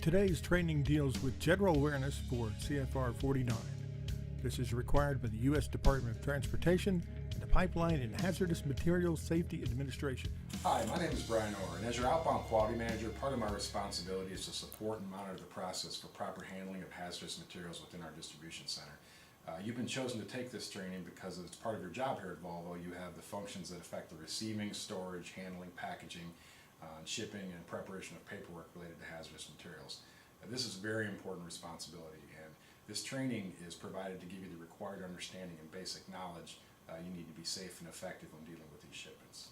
Today's training deals with general awareness for CFR 49. This is required by the U.S. Department of Transportation and the Pipeline and Hazardous Materials Safety Administration. Hi, my name is Brian Orr, and as your outbound quality manager, part of my responsibility is to support and monitor the process for proper handling of hazardous materials within our distribution center. You've been chosen to take this training because it's part of your job here at Volvo. You have the functions that affect the receiving, storage, handling, packaging, shipping, and preparation of paperwork related to hazardous materials. This is a very important responsibility, and this training is provided to give you the required understanding and basic knowledge you need to be safe and effective when dealing with these shipments.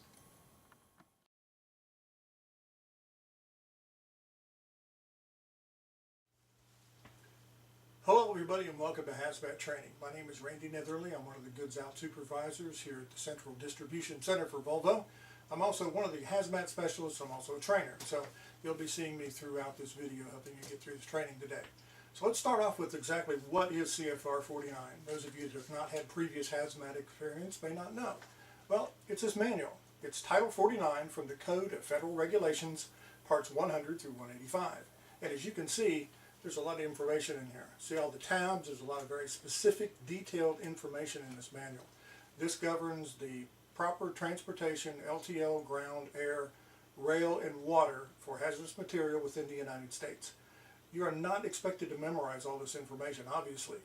Hello everybody and welcome to Hazmat Training. My name is Randy Netherly. I'm one of the Goods Out Supervisors here at the Central Distribution Center for Volvo. I'm also one of the Hazmat Specialists. I'm also a trainer. So you'll be seeing me throughout this video helping you get through this training today. So let's start off with exactly what is CFR 49. Those of you that have not had previous Hazmat experience may not know. Well, it's this manual. It's Title 49 from the Code of Federal Regulations, Parts 100 through 185. And as you can see, there's a lot of information in here. See all the tabs? There's a lot of very specific, detailed information in this manual. This governs the proper transportation, LTL, ground, air, rail, and water for hazardous material within the United States. You are not expected to memorize all this information, obviously.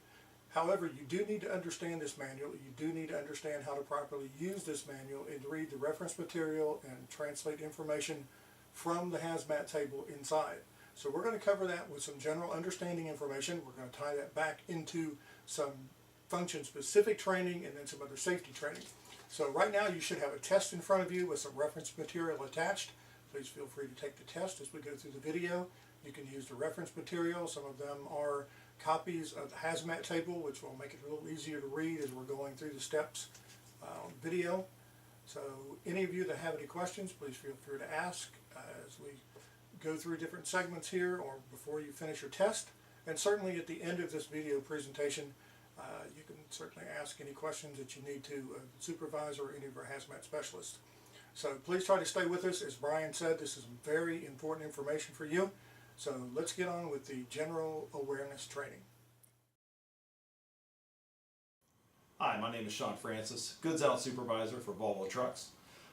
However, you do need to understand this manual. You do need to understand how to properly use this manual and read the reference material and translate information from the hazmat table inside. So we're going to cover that with some general understanding information. We're going to tie that back into some function-specific training and then some other safety training. So right now you should have a test in front of you with some reference material attached. Please feel free to take the test as we go through the video. You can use the reference material. Some of them are copies of the hazmat table, which will make it a little easier to read as we're going through the steps on video. So any of you that have any questions, please feel free to ask as we go through different segments here or before you finish your test. And certainly at the end of this video presentation, you can certainly ask any questions that you need to a supervisor or any of our hazmat specialists. So please try to stay with us. As Brian said, this is very important information for you. So let's get on with the general awareness training. Hi, my name is Sean Francis, Goods Out Supervisor for Volvo Trucks.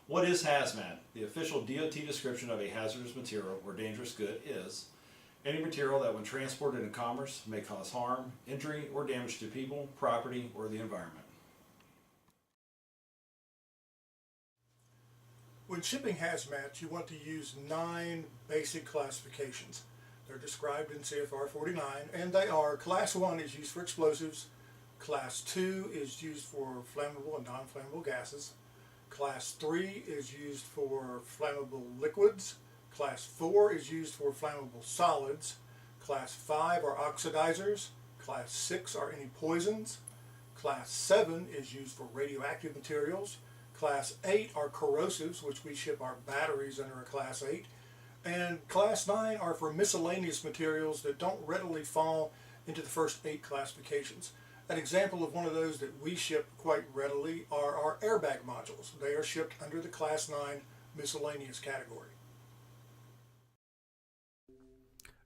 What is hazmat? The official DOT description of a hazardous material or dangerous good is any material that when transported in commerce may cause harm, injury, or damage to people, property, or the environment. When shipping hazmat, you want to use 9 basic classifications. They're described in CFR 49, and they are: Class 1 is used for explosives, Class 2 is used for flammable and non-flammable gases, Class 3 is used for flammable liquids, Class 4 is used for flammable solids, Class 5 are oxidizers, Class 6 are any poisons, Class 7 is used for radioactive materials, Class 8 are corrosives, which we ship our batteries under a Class 8, and Class 9 are for miscellaneous materials that don't readily fall into the first 8 classifications. An example of one of those that we ship quite readily are our airbag modules. They are shipped under the Class 9 miscellaneous category.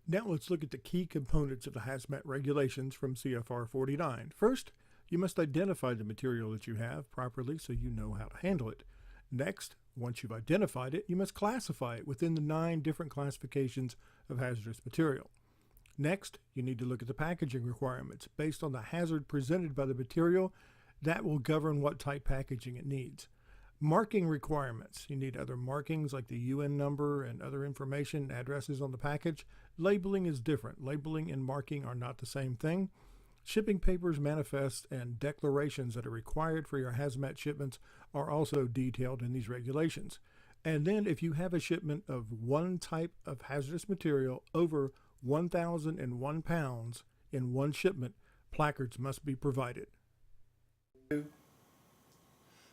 Now let's look at the key components of the hazmat regulations from CFR 49. First, you must identify the material that you have properly so you know how to handle it. Next, once you've identified it, you must classify it within the 9 different classifications of hazardous material. Next, you need to look at the packaging requirements. Based on the hazard presented by the material, that will govern what type packaging it needs. Marking requirements. You need other markings like the UN number and other information, addresses on the package. Labeling is different. Labeling and marking are not the same thing. Shipping papers, manifests, and declarations that are required for your hazmat shipments are also detailed in these regulations. And then if you have a shipment of one type of hazardous material over 1,001 pounds in one shipment, placards must be provided.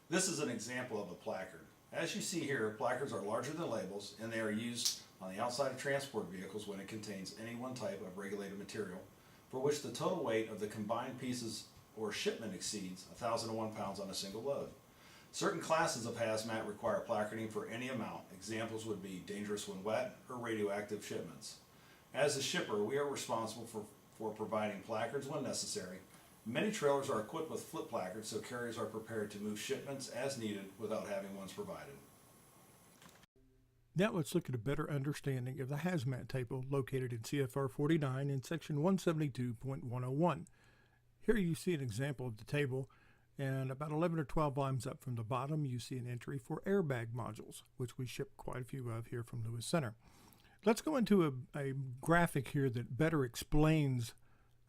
This is an example of a placard. As you see here, placards are larger than labels and they are used on the outside of transport vehicles when it contains any one type of regulated material for which the total weight of the combined pieces or shipment exceeds 1,001 pounds on a single load. Certain classes of hazmat require placarding for any amount. Examples would be dangerous when wet or radioactive shipments. As a shipper, we are responsible for providing placards when necessary. Many trailers are equipped with flip placards so carriers are prepared to move shipments as needed without having ones provided. Now let's look at a better understanding of the Hazmat table located in CFR 49 in section 172.101. Here you see an example of the table, and about 11 or 12 lines up from the bottom you see an entry for airbag modules, which we ship quite a few of here from Lewis Center. Let's go into a graphic here that better explains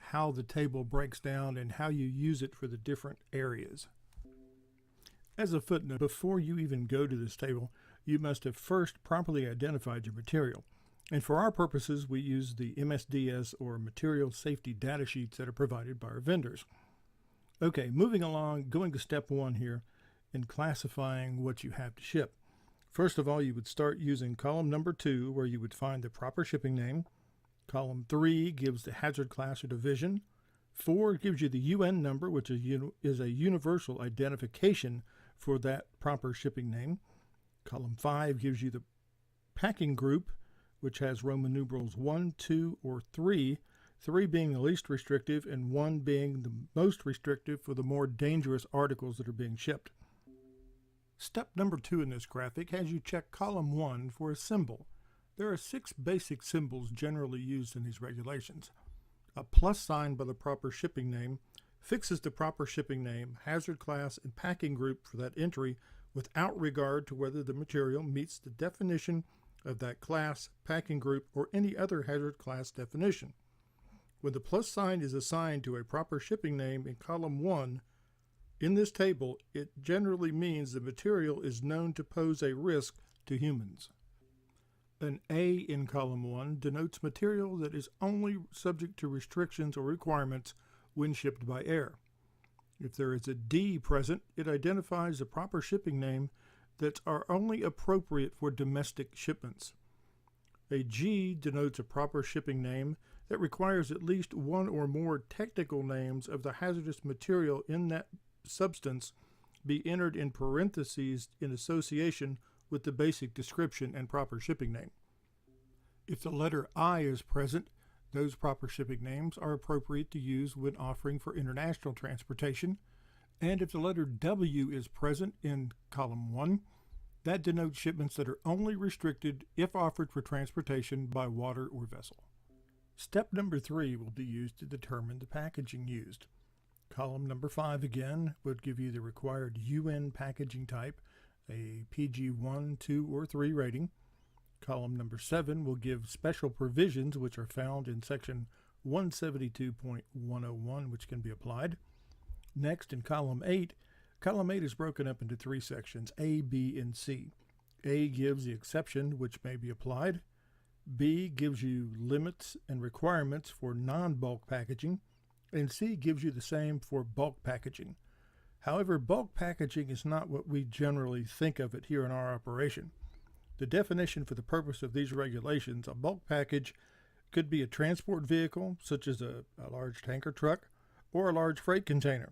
how the table breaks down and how you use it for the different areas. As a footnote, before you even go to this table, you must have first properly identified your material. And for our purposes, we use the MSDS or material safety data sheets that are provided by our vendors. Okay, moving along, going to step 1 here in classifying what you have to ship. First of all, you would start using column number 2, where you would find the proper shipping name. Column 3 gives the hazard class or division. 4 gives you the UN number, which is a universal identification for that proper shipping name. Column 5 gives you the packing group, which has Roman numerals 1, 2, or 3, 3 being the least restrictive and 1 being the most restrictive for the more dangerous articles that are being shipped. Step number 2 in this graphic has you check column 1 for a symbol. There are 6 basic symbols generally used in these regulations. A plus sign by the proper shipping name fixes the proper shipping name, hazard class, and packing group for that entry without regard to whether the material meets the definition of that class, packing group, or any other hazard class definition. When the plus sign is assigned to a proper shipping name in column 1 in this table, it generally means the material is known to pose a risk to humans. An A in column 1 denotes material that is only subject to restrictions or requirements when shipped by air. If there is a D present, it identifies the proper shipping name that are only appropriate for domestic shipments. A G denotes a proper shipping name that requires at least one or more technical names of the hazardous material in that substance be entered in parentheses in association with the basic description and proper shipping name. If the letter I is present, those proper shipping names are appropriate to use when offering for international transportation, and if the letter W is present in column 1, that denotes shipments that are only restricted if offered for transportation by water or vessel. Step number 3 will be used to determine the packaging used. Column number 5 again would give you the required UN packaging type, a PG 1, 2, or 3 rating. Column number 7 will give special provisions which are found in section 172.101, which can be applied. Next, in column 8 is broken up into 3 sections, A, B, and C. A gives the exception which may be applied. B gives you limits and requirements for non-bulk packaging, and C gives you the same for bulk packaging. However, bulk packaging is not what we generally think of it here in our operation. The definition for the purpose of these regulations, a bulk package could be a transport vehicle, such as a large tanker truck, or a large freight container.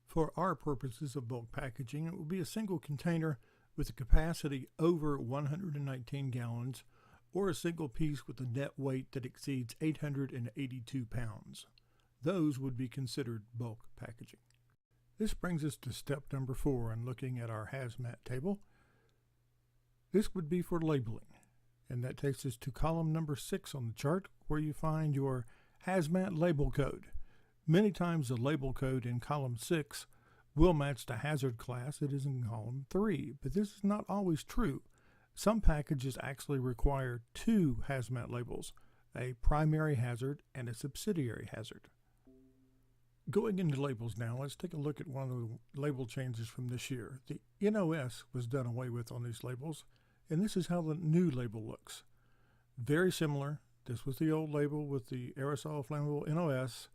For our purposes of bulk packaging, it will be a single container with a capacity over 119 gallons, or a single piece with a net weight that exceeds 882 pounds. Those would be considered bulk packaging. This brings us to step number 4 in looking at our hazmat table. This would be for labeling, and that takes us to column number 6 on the chart, where you find your hazmat label code. Many times the label code in column 6 will match the hazard class it is in column 3, but this is not always true. Some packages actually require 2 hazmat labels, a primary hazard and a subsidiary hazard. Going into labels now, let's take a look at one of the label changes from this year. The NOS was done away with on these labels, and this is how the new label looks. Very similar. This was the old label with the aerosol flammable NOS,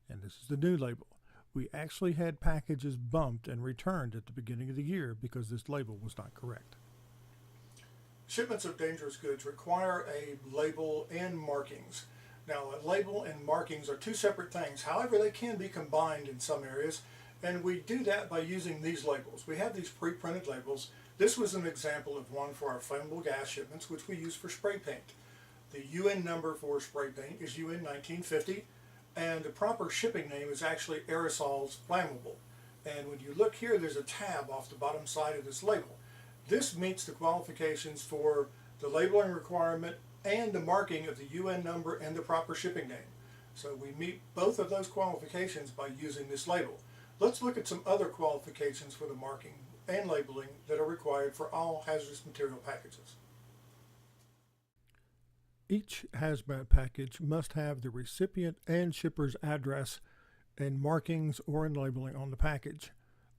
and this is the new label. We actually had packages bumped and returned at the beginning of the year because this label was not correct. Shipments of dangerous goods require a label and markings. Now, a label and markings are 2 separate things. However, they can be combined in some areas, and we do that by using these labels. We have these pre-printed labels. This was an example of one for our flammable gas shipments, which we use for spray paint. The UN number for spray paint is UN 1950, and the proper shipping name is actually aerosols flammable. And when you look here, there's a tab off the bottom side of this label. This meets the qualifications for the labeling requirement and the marking of the UN number and the proper shipping name. So we meet both of those qualifications by using this label. Let's look at some other qualifications for the marking and labeling that are required for all hazardous material packages. Each hazmat package must have the recipient and shipper's address and markings or in labeling on the package.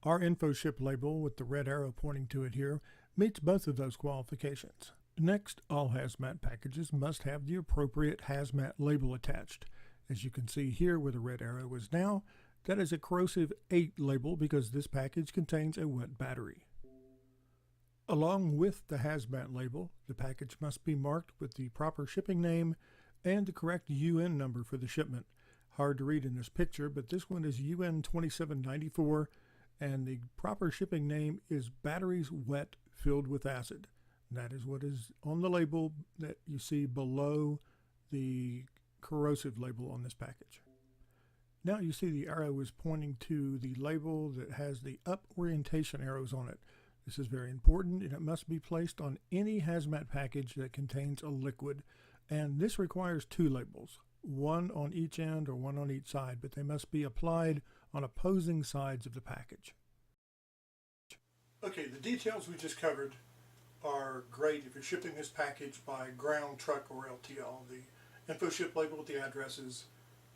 Our InfoShip label with the red arrow pointing to it here meets both of those qualifications. Next, all hazmat packages must have the appropriate hazmat label attached. As you can see here where the red arrow is now, that is a corrosive 8 label because this package contains a wet battery. Along with the hazmat label, the package must be marked with the proper shipping name and the correct UN number for the shipment. Hard to read in this picture, but this one is UN 2794, and the proper shipping name is batteries wet filled with acid. And that is what is on the label that you see below the corrosive label on this package. Now you see the arrow is pointing to the label that has the up orientation arrows on it. This is very important, and it must be placed on any hazmat package that contains a liquid. And this requires 2 labels, one on each end or one on each side, but they must be applied on opposing sides of the package. Okay, the details we just covered are great if you're shipping this package by ground, truck, or LTL. The InfoShip label with the addresses,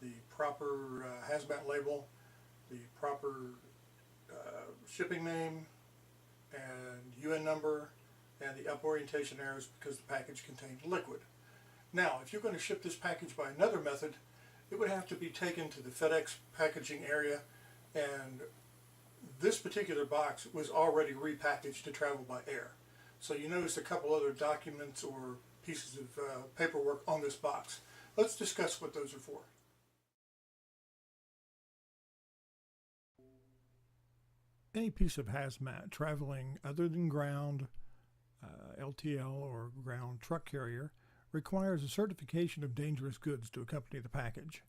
the proper hazmat label, the proper shipping name and UN number, and the up orientation arrows because the package contains liquid. Now, if you're going to ship this package by another method, it would have to be taken to the FedEx packaging area, and this particular box was already repackaged to travel by air. So you notice a couple other documents or pieces of paperwork on this box. Let's discuss what those are for. Any piece of hazmat traveling other than ground, LTL or ground truck carrier requires a certification of dangerous goods to accompany the package.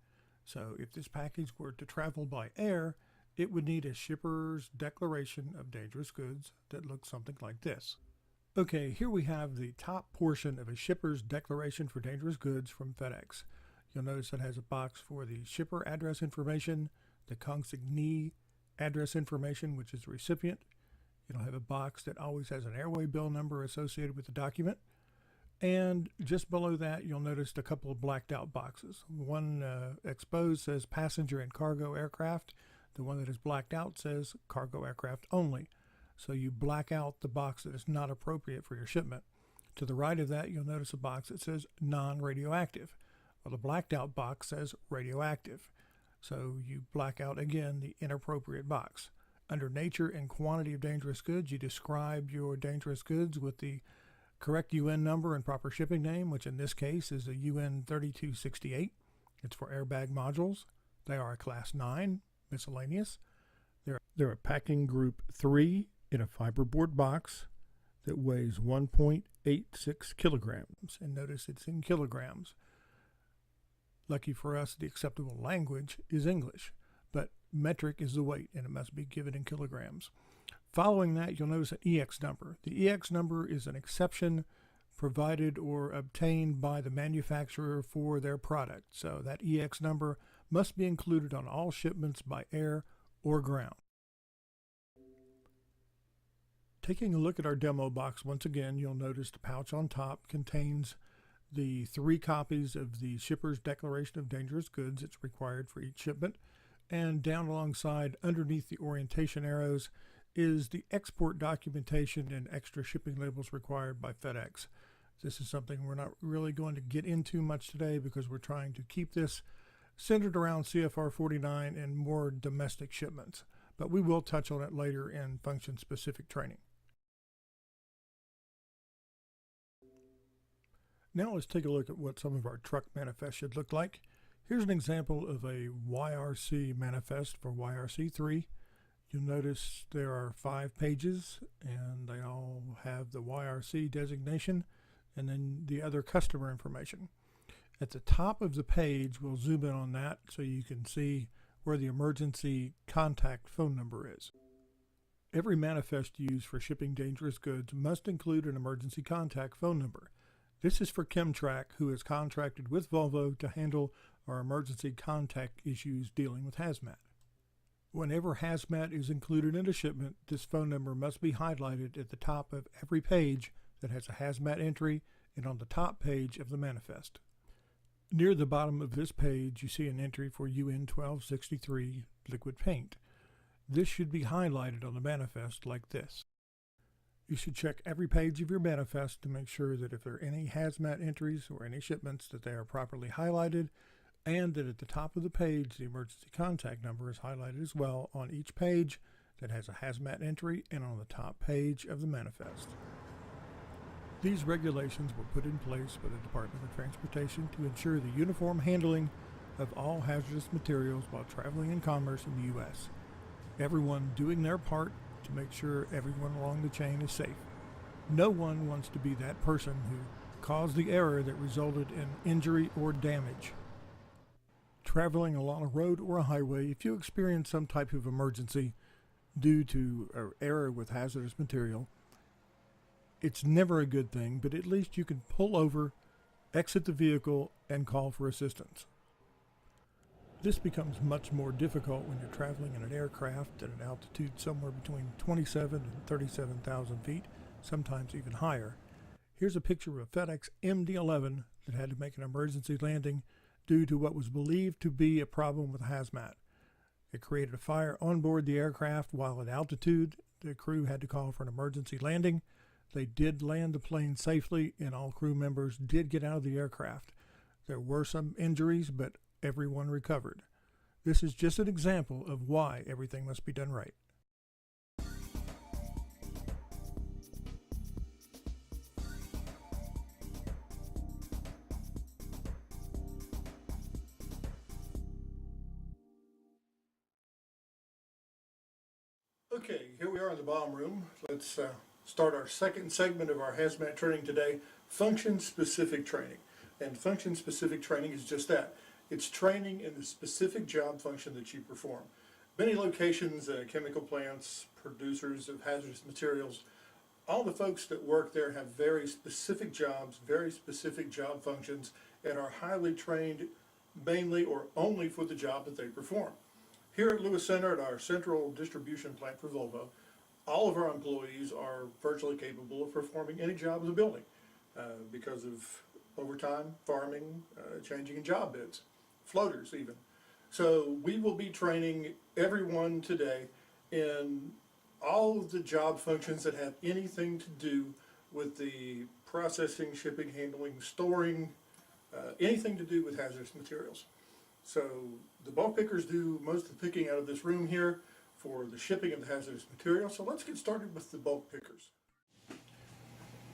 So if this package were to travel by air, it would need a shipper's declaration of dangerous goods that looks something like this. Okay, here we have the top portion of a shipper's declaration for dangerous goods from FedEx. You'll notice it has a box for the shipper address information, the consignee address information, which is the recipient. It'll have a box that always has an airway bill number associated with the document. And just below that, you'll notice a couple of blacked out boxes. One exposed says passenger and cargo aircraft. The one that is blacked out says cargo aircraft only. So you black out the box that is not appropriate for your shipment. To the right of that, you'll notice a box that says non-radioactive. Well, the blacked out box says radioactive. So you black out again the inappropriate box. Under nature and quantity of dangerous goods, you describe your dangerous goods with the correct UN number and proper shipping name, which in this case is a UN 3268. It's for airbag modules. They are a class 9, miscellaneous. They're a packing group 3 in a fiberboard box that weighs 1.86 kilograms. And notice it's in kilograms. Lucky for us, the acceptable language is English, but metric is the weight, and it must be given in kilograms. Following that, you'll notice an EX number. The EX number is an exception provided or obtained by the manufacturer for their product. So that EX number must be included on all shipments by air or ground. Taking a look at our demo box once again, you'll notice the pouch on top contains the 3 copies of the shipper's declaration of dangerous goods that's required for each shipment, and down alongside underneath the orientation arrows is the export documentation and extra shipping labels required by FedEx. This is something we're not really going to get into much today because we're trying to keep this centered around CFR 49 and more domestic shipments, but we will touch on it later in function-specific training. Now let's take a look at what some of our truck manifests should look like. Here's an example of a YRC manifest for YRC3. You'll notice there are 5 pages and they all have the YRC designation, and then the other customer information. At the top of the page, we'll zoom in on that so you can see where the emergency contact phone number is. Every manifest used for shipping dangerous goods must include an emergency contact phone number. This is for Chemtrack, who is contracted with Volvo to handle our emergency contact issues dealing with hazmat. Whenever hazmat is included in a shipment, this phone number must be highlighted at the top of every page that has a hazmat entry and on the top page of the manifest. Near the bottom of this page, you see an entry for UN 1263 liquid paint. This should be highlighted on the manifest like this. You should check every page of your manifest to make sure that if there are any hazmat entries or any shipments that they are properly highlighted, and that at the top of the page the emergency contact number is highlighted as well on each page that has a hazmat entry and on the top page of the manifest. These regulations were put in place by the Department of Transportation to ensure the uniform handling of all hazardous materials while traveling in commerce in the U.S. Everyone doing their part to make sure everyone along the chain is safe. No one wants to be that person who caused the error that resulted in injury or damage. Traveling along a road or a highway, if you experience some type of emergency due to an error with hazardous material, it's never a good thing, but at least you can pull over, exit the vehicle, and call for assistance. This becomes much more difficult when you're traveling in an aircraft at an altitude somewhere between 27 and 37,000 feet, sometimes even higher. Here's a picture of a FedEx MD-11 that had to make an emergency landing due to what was believed to be a problem with hazmat. It created a fire on board the aircraft while at altitude. The crew had to call for an emergency landing. They did land the plane safely, and all crew members did get out of the aircraft. There were some injuries, but everyone recovered. This is just an example of why everything must be done right. Okay, here we are in the bomb room. Let's start our second segment of our hazmat training today, function-specific training. And function-specific training is just that. It's training in the specific job function that you perform. Many locations, chemical plants, producers of hazardous materials, all the folks that work there have very specific jobs, very specific job functions, and are highly trained mainly or only for the job that they perform. Here at Lewis Center, at our central distribution plant for Volvo, all of our employees are virtually capable of performing any job in the building because of overtime, farming, changing in job bids, floaters even. So we will be training everyone today in all of the job functions that have anything to do with the processing, shipping, handling, storing, anything to do with hazardous materials. So the bulk pickers do most of the picking out of this room here for the shipping of the hazardous material. So let's get started with the bulk pickers.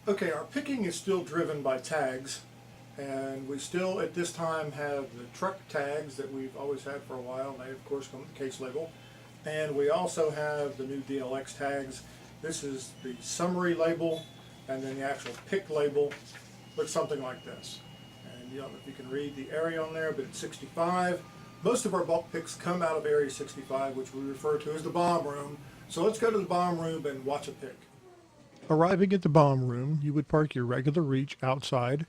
Okay, our picking is still driven by tags, and we still at this time have the truck tags that we've always had for a while. They of course come with the case label. And we also have the new DLX tags. This is the summary label, and then the actual pick label looks something like this. I don't know if you can read the area on there, but it's 65. Most of our bulk picks come out of area 65, which we refer to as the bomb room. So let's go to the bomb room and watch a pick. Arriving at the bomb room, you would park your regular reach outside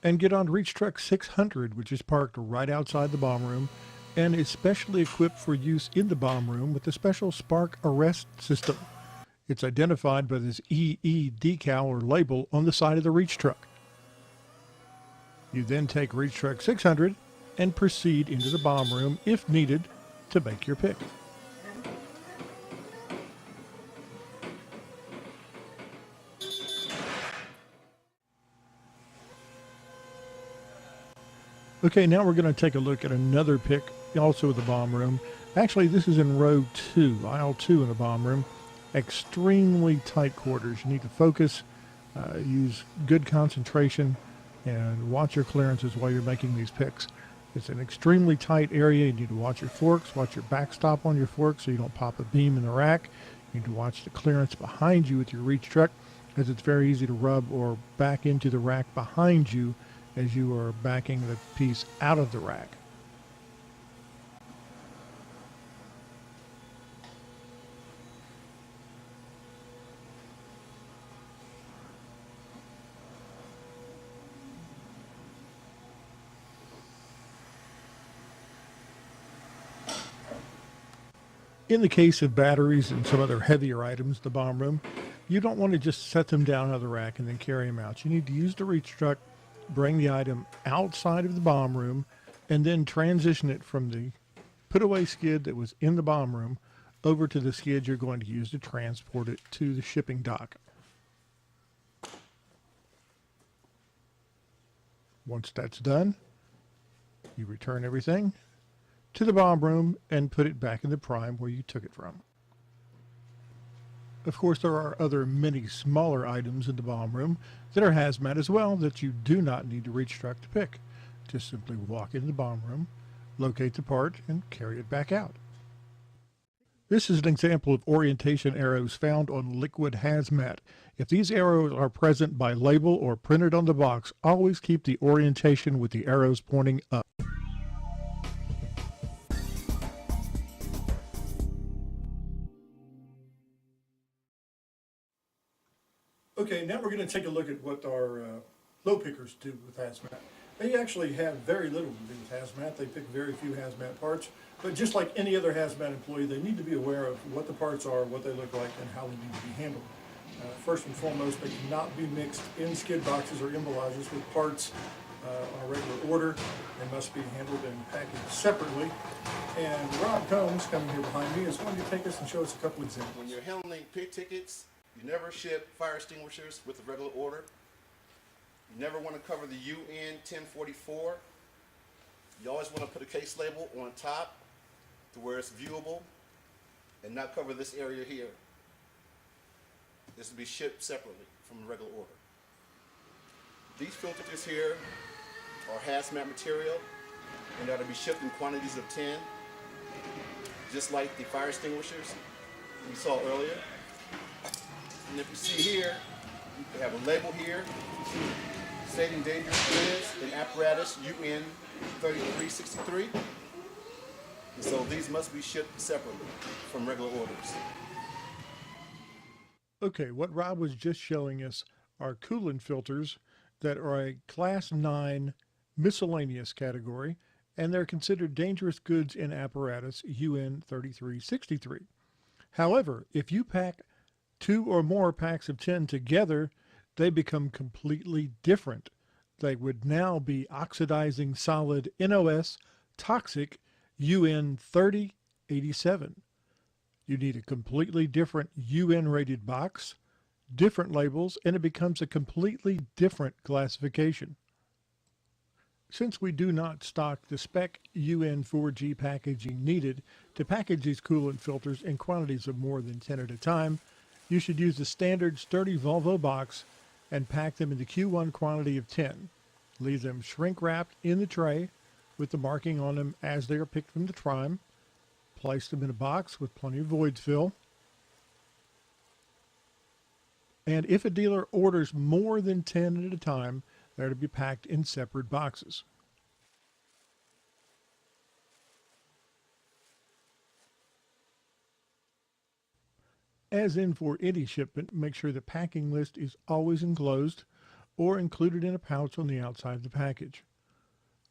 and get on reach truck 600, which is parked right outside the bomb room and is specially equipped for use in the bomb room with a special spark arrest system. It's identified by this EE decal or label on the side of the reach truck. You then take reach truck 600 and proceed into the bomb room if needed to make your pick. Okay, now we're going to take a look at another pick also in the bomb room. Actually, this is in row 2, aisle 2 in the bomb room. Extremely tight quarters. You need to focus, use good concentration, and watch your clearances while you're making these picks. It's an extremely tight area. You need to watch your forks, watch your backstop on your forks so you don't pop a beam in the rack. You need to watch the clearance behind you with your reach truck. as it's very easy to rub or back into the rack behind you as you are backing the piece out of the rack. In the case of batteries and some other heavier items in the bomb room, you don't want to just set them down out of the rack and then carry them out. You need to use the reach truck, bring the item outside of the bomb room, and then transition it from the put-away skid that was in the bomb room over to the skid you're going to use to transport it to the shipping dock. Once that's done, you return everything to the bomb room and put it back in the prime where you took it from. Of course, there are other many smaller items in the bomb room that are hazmat as well that you do not need to reach truck to pick. Just simply walk into the bomb room, locate the part, and carry it back out. This is an example of orientation arrows found on liquid hazmat. If these arrows are present by label or printed on the box, always keep the orientation with the arrows pointing up. Okay, now we're going to take a look at what our low pickers do with hazmat. They actually have very little to do with hazmat. They pick very few hazmat parts. But just like any other hazmat employee, they need to be aware of what the parts are, what they look like, and how they need to be handled. First and foremost, they cannot be mixed in skid boxes or emballagers with parts on a regular order. They must be handled and packaged separately. And Rob Combs, coming here behind me, is going to take us and show us a couple examples. When you're handling pit tickets, you never ship fire extinguishers with a regular order. You never want to cover the UN 1044. You always want to put a case label on top to where it's viewable and not cover this area here. This will be shipped separately from the regular order. These filters here are hazmat material and that'll be shipped in quantities of 10, just like the fire extinguishers we saw earlier. And if you see here, we have a label here stating dangerous goods and apparatus UN 3363. And so these must be shipped separately from regular orders. Okay, what Rob was just showing us are coolant filters that are a Class 9 miscellaneous category, and they're considered dangerous goods and apparatus UN 3363. However, if you pack 2 or more packs of 10 together, they become completely different. They would now be oxidizing solid NOS toxic UN 3087. You need a completely different UN rated box, different labels, and it becomes a completely different classification. Since we do not stock the spec UN 4G packaging needed to package these coolant filters in quantities of more than 10 at a time, you should use the standard sturdy Volvo box and pack them in the Q1 quantity of 10. Leave them shrink wrapped in the tray with the marking on them as they are picked from the prime. Place them in a box with plenty of void fill. And if a dealer orders more than 10 at a time, they're to be packed in separate boxes. As in for any shipment, make sure the packing list is always enclosed or included in a pouch on the outside of the package.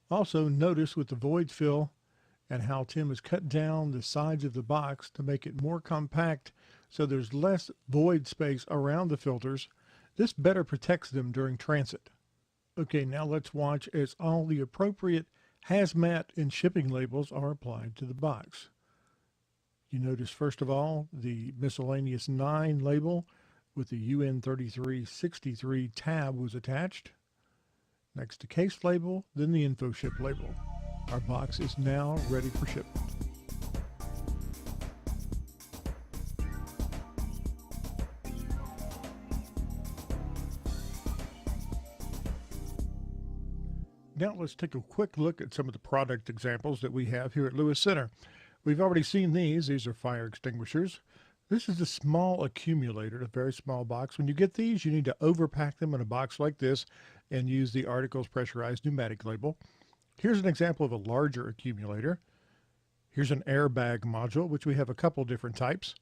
Also, notice with the void fill and how Tim has cut down the sides of the box to make it more compact so there's less void space around the filters. This better protects them during transit. Okay, now let's watch as all the appropriate hazmat and shipping labels are applied to the box. You notice first of all the miscellaneous 9 label with the UN 3363 tab was attached. Next the case label, then the info ship label. Our box is now ready for shipment. Now let's take a quick look at some of the product examples that we have here at Lewis Center. We've already seen these. These are fire extinguishers. This is a small accumulator, a very small box. When you get these, you need to overpack them in a box like this and use the article's pressurized pneumatic label. Here's an example of a larger accumulator. Here's an airbag module, which we have a couple different types.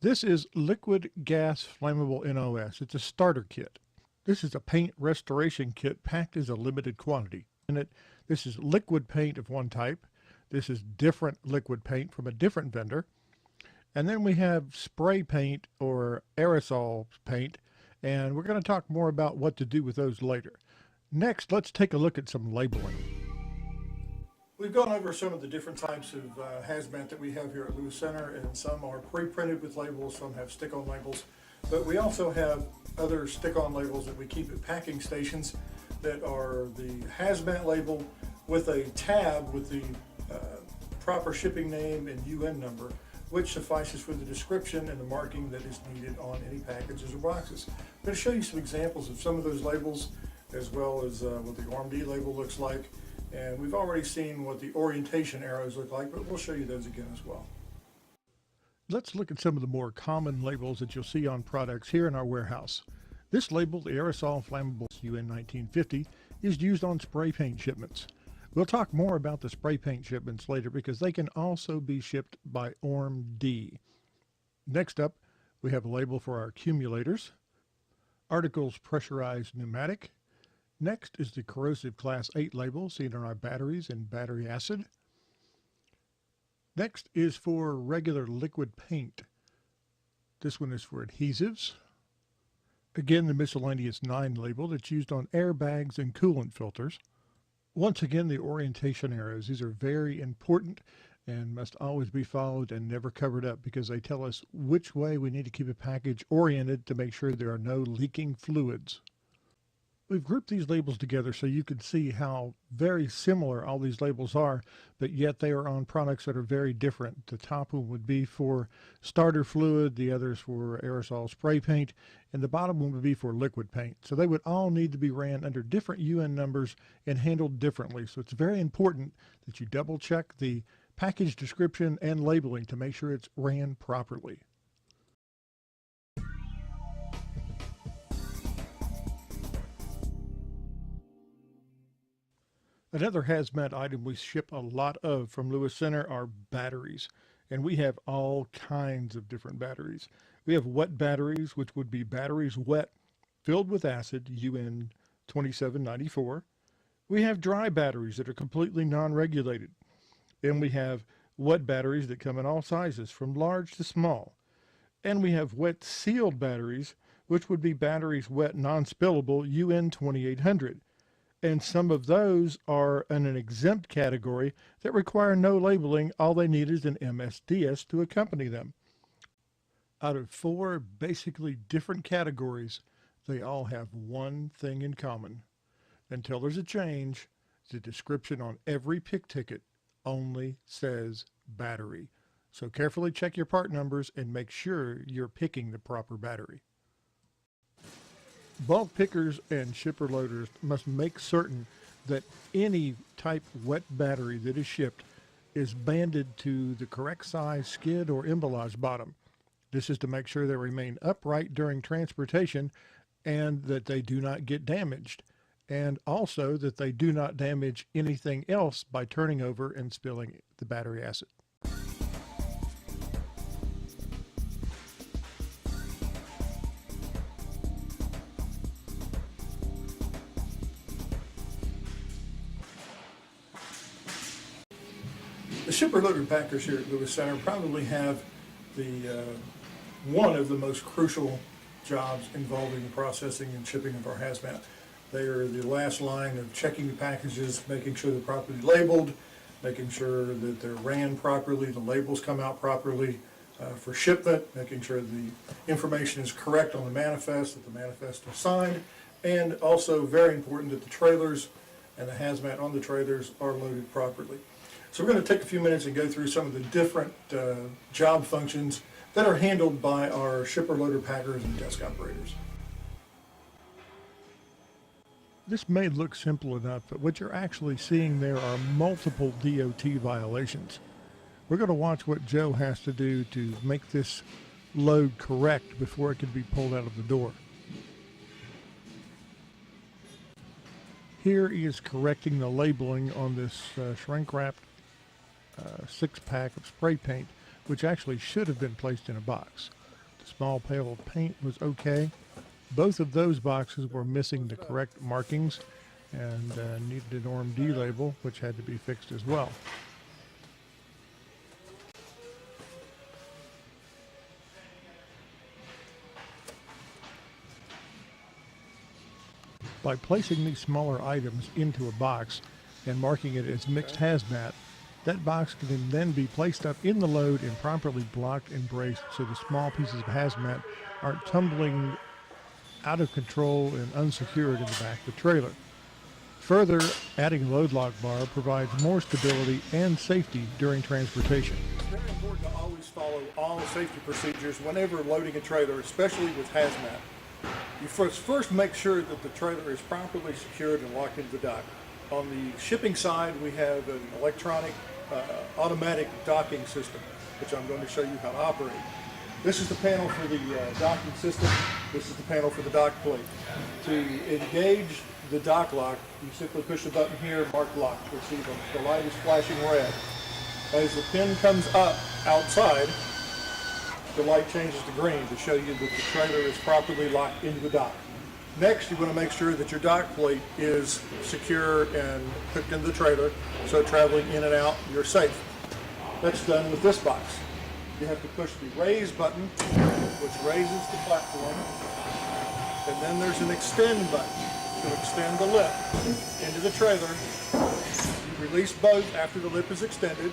This is liquid gas flammable NOS. It's a starter kit. This is a paint restoration kit packed as a limited quantity. This is liquid paint of one type. This is different liquid paint from a different vendor. And then we have spray paint or aerosol paint, and we're going to talk more about what to do with those later. Next, let's take a look at some labeling. We've gone over some of the different types of hazmat that we have here at Lewis Center, and some are pre-printed with labels, some have stick-on labels, but we also have other stick-on labels that we keep at packing stations that are the hazmat label with a tab with the proper shipping name and UN number, which suffices for the description and the marking that is needed on any packages or boxes. I'm going to show you some examples of some of those labels, as well as what the ORMD label looks like. And we've already seen what the orientation arrows look like, but we'll show you those again as well. Let's look at some of the more common labels that you'll see on products here in our warehouse. This label, the Aerosol Flammable UN 1950, is used on spray paint shipments. We'll talk more about the spray paint shipments later because they can also be shipped by ORMD. Next up, we have a label for our accumulators. Articles pressurized pneumatic. Next is the corrosive class 8 label seen on our batteries and battery acid. Next is for regular liquid paint. This one is for adhesives. Again, the miscellaneous 9 label that's used on airbags and coolant filters. Once again, the orientation arrows. These are very important and must always be followed and never covered up because they tell us which way we need to keep a package oriented to make sure there are no leaking fluids. We've grouped these labels together so you can see how very similar all these labels are, but yet they are on products that are very different. The top one would be for starter fluid, the others for aerosol spray paint, and the bottom one would be for liquid paint. So they would all need to be ran under different UN numbers and handled differently. So it's very important that you double check the package description and labeling to make sure it's ran properly. Another hazmat item we ship a lot of from Lewis Center are batteries, and we have all kinds of different batteries. We have wet batteries, which would be batteries wet, filled with acid, UN 2794. We have dry batteries that are completely non-regulated, and we have wet batteries that come in all sizes, from large to small. And we have wet sealed batteries, which would be batteries wet non-spillable, UN 2800. And some of those are in an exempt category that require no labeling. All they need is an MSDS to accompany them. Out of 4 basically different categories, they all have one thing in common. Until there's a change, the description on every pick ticket only says battery. So carefully check your part numbers and make sure you're picking the proper battery. Bulk pickers and shipper loaders must make certain that any type wet battery that is shipped is banded to the correct size skid or emballage bottom. This is to make sure they remain upright during transportation and that they do not get damaged, and also that they do not damage anything else by turning over and spilling the battery acid. The shipper loader packers here at Lewis Center probably have the one of the most crucial jobs involving the processing and shipping of our hazmat. They are the last line of checking the packages, making sure they're properly labeled, making sure that they're ran properly, the labels come out properly for shipment, making sure the information is correct on the manifest, that the manifest is signed, and also very important that the trailers and the hazmat on the trailers are loaded properly. So we're going to take a few minutes and go through some of the different job functions that are handled by our shipper, loader, packers, and desk operators. This may look simple enough, but what you're actually seeing there are multiple DOT violations. We're going to watch what Joe has to do to make this load correct before it can be pulled out of the door. Here he is correcting the labeling on this shrink-wrapped 6-pack of spray paint, which actually should have been placed in a box. The small pail of paint was okay. Both of those boxes were missing the correct markings and needed an ORMD label, which had to be fixed as well. By placing these smaller items into a box and marking it as mixed hazmat, that box can then be placed up in the load and properly blocked and braced so the small pieces of hazmat aren't tumbling out of control and unsecured in the back of the trailer. Further, adding a load lock bar provides more stability and safety during transportation. It's very important to always follow all safety procedures whenever loading a trailer, especially with hazmat. You first make sure that the trailer is properly secured and locked into the dock. On the shipping side, we have an electronic automatic docking system, which I'm going to show you how to operate. This is the panel for the docking system. This is the panel for the dock plate. To engage the dock lock, you simply push the button here, mark lock. You'll see the light is flashing red. As the pin comes up outside, the light changes to green to show you that the trailer is properly locked into the dock. Next, you want to make sure that your dock plate is secure and hooked into the trailer, so traveling in and out, you're safe. That's done with this box. You have to push the raise button, which raises the platform, and then there's an extend button to extend the lip into the trailer. You release both after the lip is extended,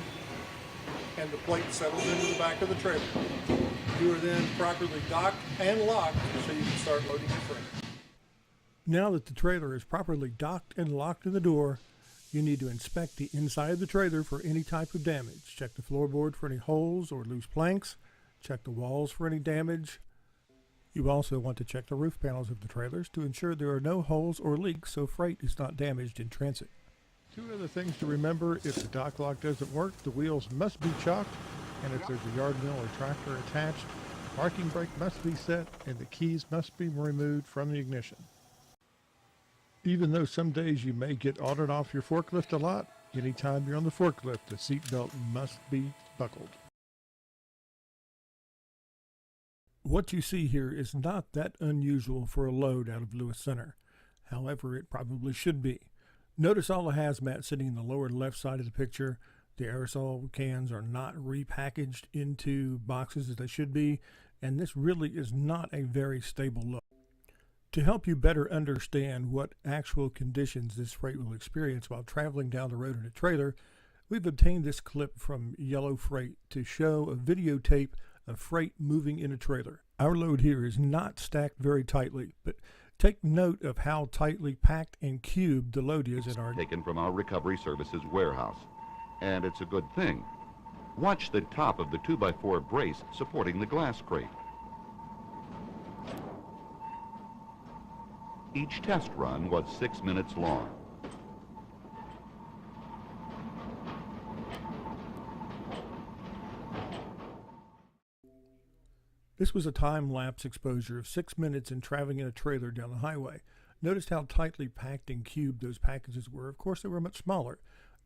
and the plate settles into the back of the trailer. You are then properly docked and locked so you can start loading your freight. Now that the trailer is properly docked and locked in the door, you need to inspect the inside of the trailer for any type of damage. Check the floorboard for any holes or loose planks. Check the walls for any damage. You also want to check the roof panels of the trailers to ensure there are no holes or leaks so freight is not damaged in transit. Two other things to remember: if the dock lock doesn't work, the wheels must be chocked, and if there's a yard mill or tractor attached, the parking brake must be set and the keys must be removed from the ignition. Even though some days you may get on and off your forklift a lot, anytime you're on the forklift, the seatbelt must be buckled. What you see here is not that unusual for a load out of Lewis Center. However, it probably should be. Notice all the hazmat sitting in the lower left side of the picture. The aerosol cans are not repackaged into boxes as they should be, and this really is not a very stable load. To help you better understand what actual conditions this freight will experience while traveling down the road in a trailer, we've obtained this clip from Yellow Freight to show a videotape of freight moving in a trailer. Our load here is not stacked very tightly, but take note of how tightly packed and cubed the load is in our taken from our recovery services warehouse. And it's a good thing. Watch the top of the 2x4 brace supporting the glass crate. Each test run was 6 minutes long. This was a time-lapse exposure of 6 minutes in traveling in a trailer down the highway. Notice how tightly packed and cubed those packages were. Of course, they were much smaller.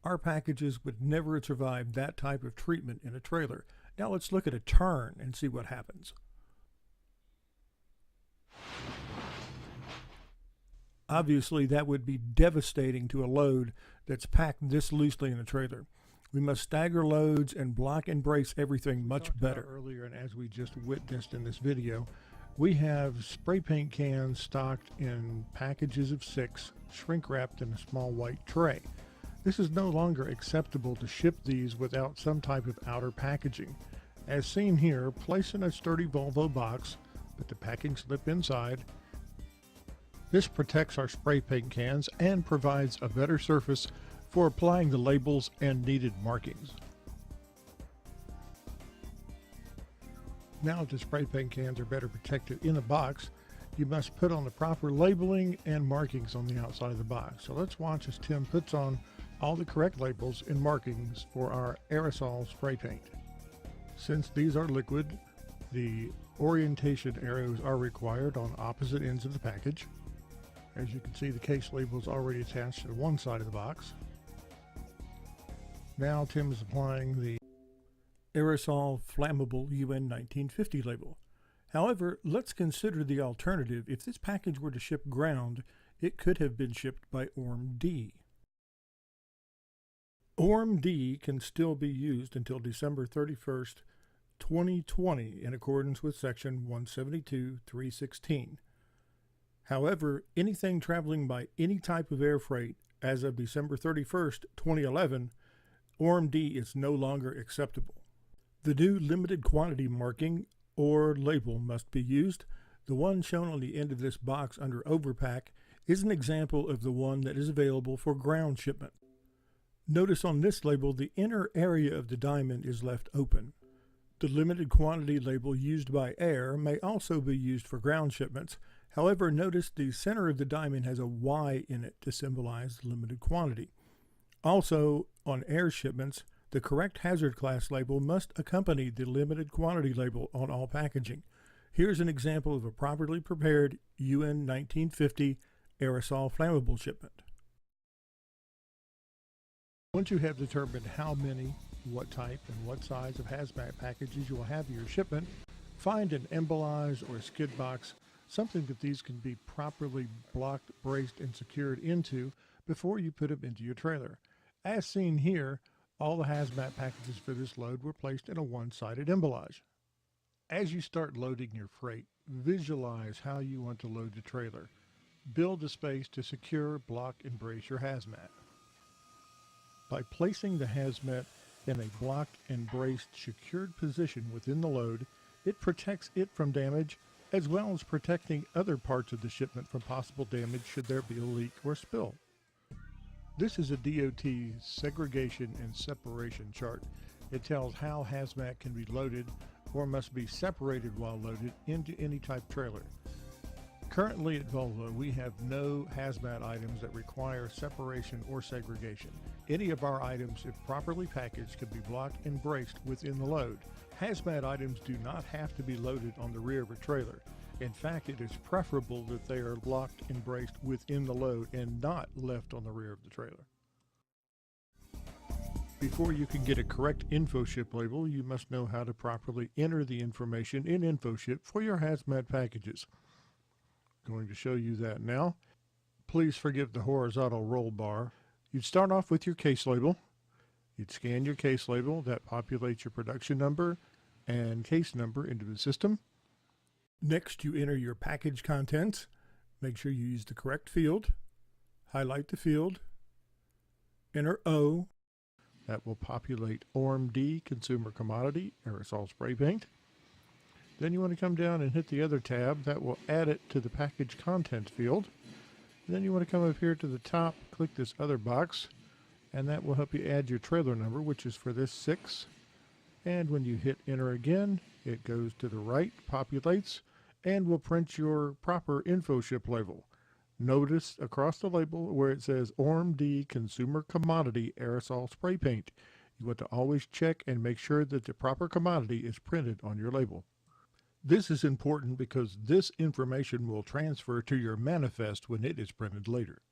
Our packages would never have survived that type of treatment in a trailer. Now let's look at a turn and see what happens. Obviously, that would be devastating to a load that's packed this loosely in a trailer. We must stagger loads and block and brace everything much better. Earlier, and as we just witnessed in this video, we have spray paint cans stocked in packages of 6, shrink wrapped in a small white tray. This is no longer acceptable to ship these without some type of outer packaging. As seen here, place in a sturdy Volvo box, put the packing slip inside. This protects our spray paint cans and provides a better surface for applying the labels and needed markings. Now that the spray paint cans are better protected in a box, you must put on the proper labeling and markings on the outside of the box. So let's watch as Tim puts on all the correct labels and markings for our aerosol spray paint. Since these are liquid, The orientation arrows are required on opposite ends of the package. As you can see, the case label is already attached to one side of the box. Now Tim is applying the aerosol flammable UN 1950 label. However, let's consider the alternative. If this package were to ship ground, it could have been shipped by ORM-D. ORM-D can still be used until December 31st, 2020 in accordance with section 172.316. However, anything traveling by any type of air freight as of December 31st, 2011, ORM-D is no longer acceptable. The new limited quantity marking or label must be used. The one shown on the end of this box under overpack is an example of the one that is available for ground shipment. Notice on this label the inner area of the diamond is left open. The limited quantity label used by air may also be used for ground shipments. However, notice the center of the diamond has a Y in it to symbolize limited quantity. Also, on air shipments, the correct hazard class label must accompany the limited quantity label on all packaging. Here's an example of a properly prepared UN 1950 aerosol flammable shipment. Once you have determined how many, what type, and what size of hazmat packages you will have in your shipment, find an emballage or a skid box, something that these can be properly blocked, braced, and secured into before you put them into your trailer. As seen here, all the hazmat packages for this load were placed in a one-sided emballage. As you start loading your freight, visualize how you want to load the trailer. Build a space to secure, block, and brace your hazmat. By placing the hazmat in a blocked and braced secured position within the load, it protects it from damage, as well as protecting other parts of the shipment from possible damage should there be a leak or spill. This is a DOT segregation and separation chart. It tells how hazmat can be loaded or must be separated while loaded into any type trailer. Currently at Volvo, we have no hazmat items that require separation or segregation. Any of our items, if properly packaged, can be blocked and braced within the load. Hazmat items do not have to be loaded on the rear of a trailer. In fact, it is preferable that they are locked and braced within the load and not left on the rear of the trailer. Before you can get a correct InfoShip label, you must know how to properly enter the information in InfoShip for your hazmat packages. I'm going to show you that now. Please forgive the horizontal roll bar. You'd start off with your case label. You'd scan your case label. That populates your production number and case number into the system. Next, you enter your package contents. Make sure you use the correct field. Highlight the field. Enter O. That will populate ORM-D, Consumer Commodity, Aerosol Spray Paint. Then you want to come down and hit the other tab. That will add it to the package contents field. Then you want to come up here to the top, click this other box, and that will help you add your trailer number, which is for this 6. And when you hit enter again, it goes to the right, populates, and will print your proper InfoShip label. Notice across the label where it says ORM-D Consumer Commodity Aerosol Spray Paint. You want to always check and make sure that the proper commodity is printed on your label. This is important because this information will transfer to your manifest when it is printed later.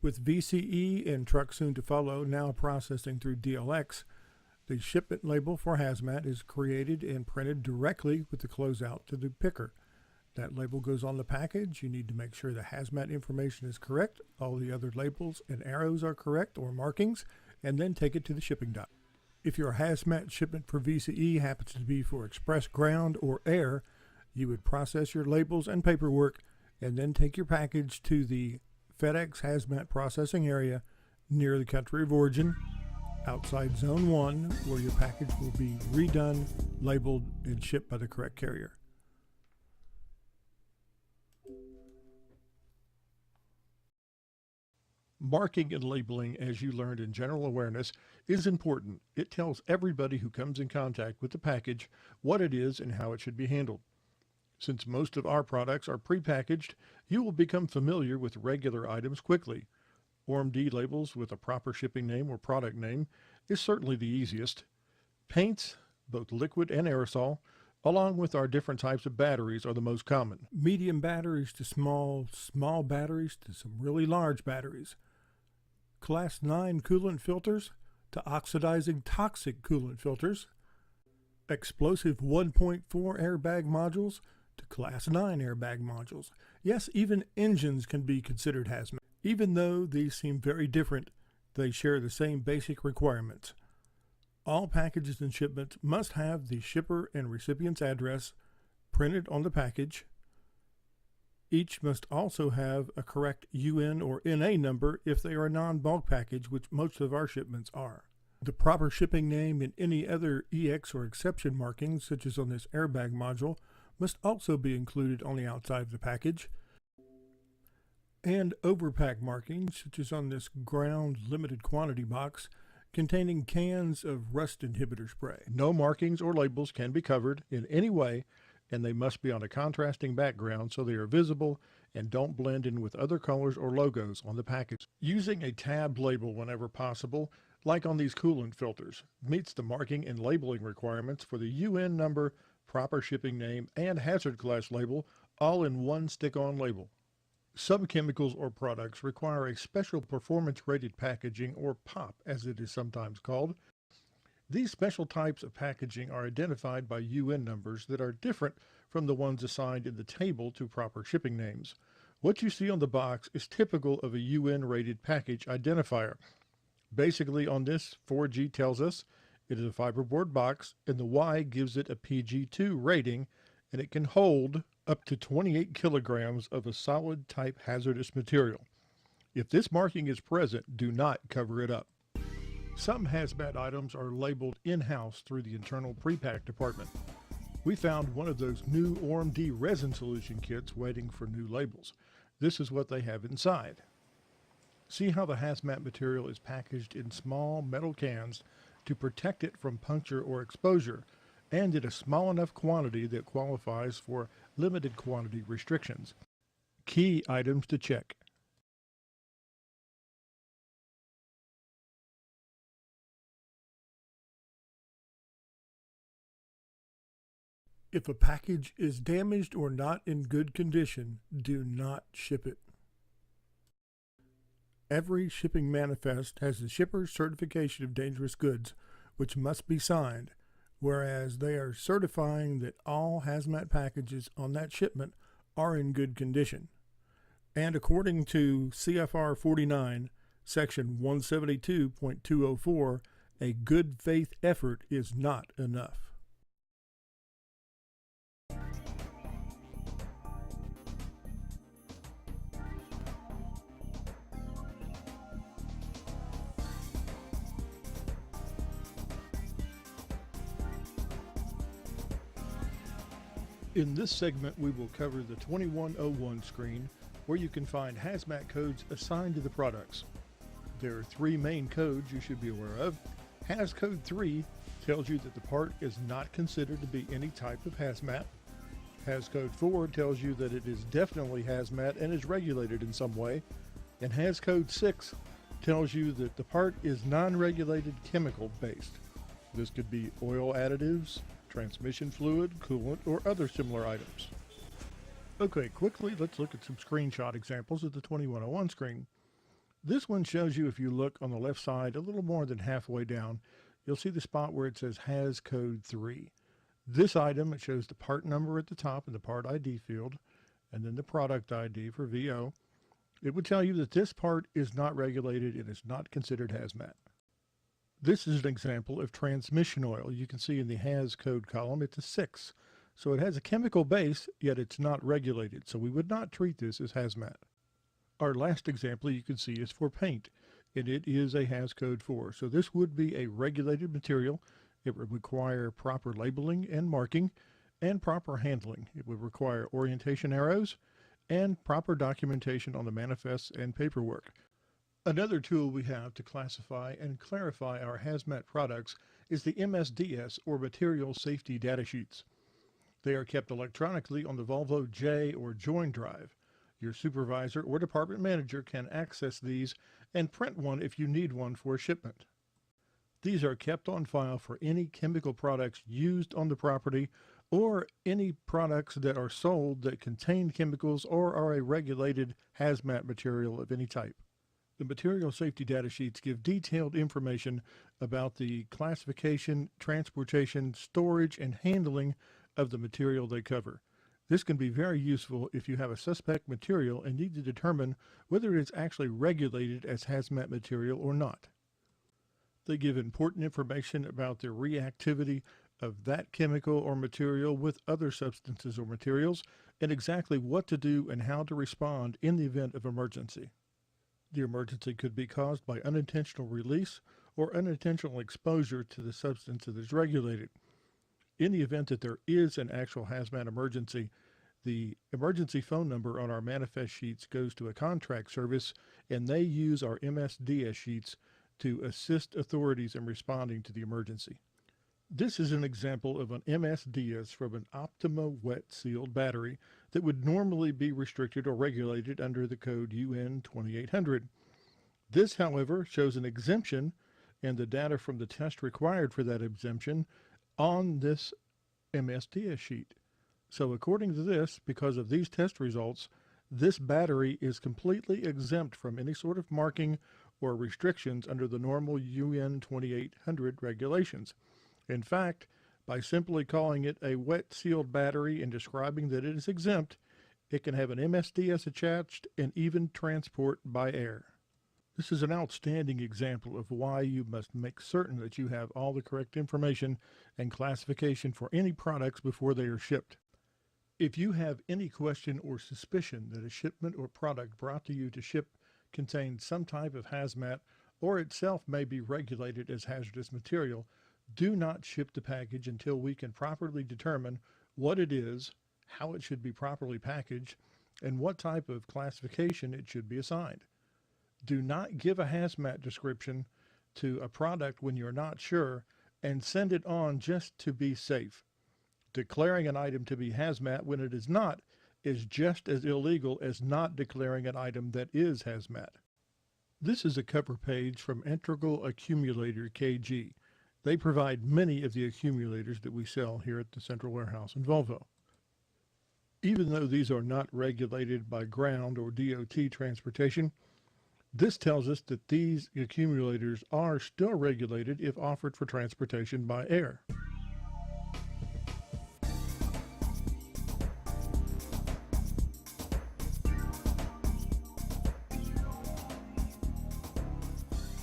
With VCE and truck soon to follow now processing through DLX, the shipment label for hazmat is created and printed directly with the closeout to the picker. That label goes on the package. You need to make sure the hazmat information is correct, all the other labels and arrows are correct or markings, and then take it to the shipping dock. If your hazmat shipment for VCE happens to be for express ground or air, you would process your labels and paperwork and then take your package to the FedEx hazmat processing area near the country of origin, outside Zone 1, where your package will be redone, labeled, and shipped by the correct carrier. Marking and labeling, as you learned in general awareness, is important. It tells everybody who comes in contact with the package what it is and how it should be handled. Since most of our products are prepackaged, you will become familiar with regular items quickly. ORM-D labels with a proper shipping name or product name is certainly the easiest. Paints, both liquid and aerosol, along with our different types of batteries are the most common. Medium batteries to small batteries to some really large batteries. Class 9 coolant filters to oxidizing toxic coolant filters. Explosive 1.4 airbag modules to Class 9 airbag modules. Yes, even engines can be considered hazmat. Even though these seem very different, they share the same basic requirements. All packages and shipments must have the shipper and recipient's address printed on the package. Each must also have a correct UN or NA number if they are a non-bulk package, which most of our shipments are. The proper shipping name and any other EX or exception markings, such as on this airbag module, must also be included on the outside of the package. And overpack markings, such as on this ground limited quantity box, containing cans of rust inhibitor spray. No markings or labels can be covered in any way, and they must be on a contrasting background so they are visible and don't blend in with other colors or logos on the package. Using a tab label whenever possible, like on these coolant filters, meets the marking and labeling requirements for the UN number, proper shipping name, and hazard class label, all in one stick-on label. Some chemicals or products require a special performance-rated packaging, or POP as it is sometimes called. These special types of packaging are identified by UN numbers that are different from the ones assigned in the table to proper shipping names. What you see on the box is typical of a UN-rated package identifier. Basically, on this, 4G tells us it is a fiberboard box, and the Y gives it a PG2 rating, and it can hold up to 28 kilograms of a solid type hazardous material. If this marking is present, do not cover it up. Some hazmat items are labeled in-house through the internal pre-pack department. We found one of those new ORMD resin solution kits waiting for new labels. This is what they have inside. See how the hazmat material is packaged in small metal cans to protect it from puncture or exposure, and in a small enough quantity that qualifies for limited quantity restrictions. Key items to check. If a package is damaged or not in good condition, do not ship it. Every shipping manifest has the shipper's certification of dangerous goods, which must be signed, whereas they are certifying that all hazmat packages on that shipment are in good condition. And according to CFR 49, Section 172.204, a good faith effort is not enough. In this segment, we will cover the 2101 screen, where you can find hazmat codes assigned to the products. There are three main codes you should be aware of. Haz Code 3 tells you that the part is not considered to be any type of hazmat. Haz Code 4 tells you that it is definitely hazmat and is regulated in some way. And Haz Code 6 tells you that the part is non-regulated chemical based. This could be oil additives, transmission fluid, coolant, or other similar items. Okay, quickly, let's look at some screenshot examples of the 2101 screen. This one shows you, if you look on the left side a little more than halfway down, you'll see the spot where it says Haz Code 3. This item, it shows the part number at the top in the part ID field, and then the product ID for VO. It would tell you that this part is not regulated and is not considered hazmat. This is an example of transmission oil. You can see in the Haz Code column, it's a 6. So it has a chemical base, yet it's not regulated. So we would not treat this as hazmat. Our last example you can see is for paint, and it is a Haz Code 4. So this would be a regulated material. It would require proper labeling and marking and proper handling. It would require orientation arrows and proper documentation on the manifests and paperwork. Another tool we have to classify and clarify our hazmat products is the MSDS, or Material Safety Data Sheets. They are kept electronically on the Volvo J or Join drive. Your supervisor or department manager can access these and print one if you need one for a shipment. These are kept on file for any chemical products used on the property or any products that are sold that contain chemicals or are a regulated hazmat material of any type. The material safety data sheets give detailed information about the classification, transportation, storage, and handling of the material they cover. This can be very useful if you have a suspect material and need to determine whether it is actually regulated as hazmat material or not. They give important information about the reactivity of that chemical or material with other substances or materials, and exactly what to do and how to respond in the event of emergency. The emergency could be caused by unintentional release or unintentional exposure to the substance that is regulated. In the event that there is an actual hazmat emergency, the emergency phone number on our manifest sheets goes to a contract service, and they use our MSDS sheets to assist authorities in responding to the emergency. This is an example of an MSDS from an Optima wet sealed battery that would normally be restricted or regulated under the code UN 2800. This, however, shows an exemption and the data from the test required for that exemption on this MSDS sheet. So according to this, because of these test results, this battery is completely exempt from any sort of marking or restrictions under the normal UN 2800 regulations. In fact, by simply calling it a wet sealed battery and describing that it is exempt, it can have an MSDS attached and even transport by air. This is an outstanding example of why you must make certain that you have all the correct information and classification for any products before they are shipped. If you have any question or suspicion that a shipment or product brought to you to ship contains some type of hazmat or itself may be regulated as hazardous material, do not ship the package until we can properly determine what it is, how it should be properly packaged, and what type of classification it should be assigned. Do not give a hazmat description to a product when you're not sure and send it on just to be safe. Declaring an item to be hazmat when it is not is just as illegal as not declaring an item that is hazmat. This is a cover page from Integral Accumulator KG. They provide many of the accumulators that we sell here at the Central Warehouse in Volvo. Even though these are not regulated by ground or DOT transportation, this tells us that these accumulators are still regulated if offered for transportation by air.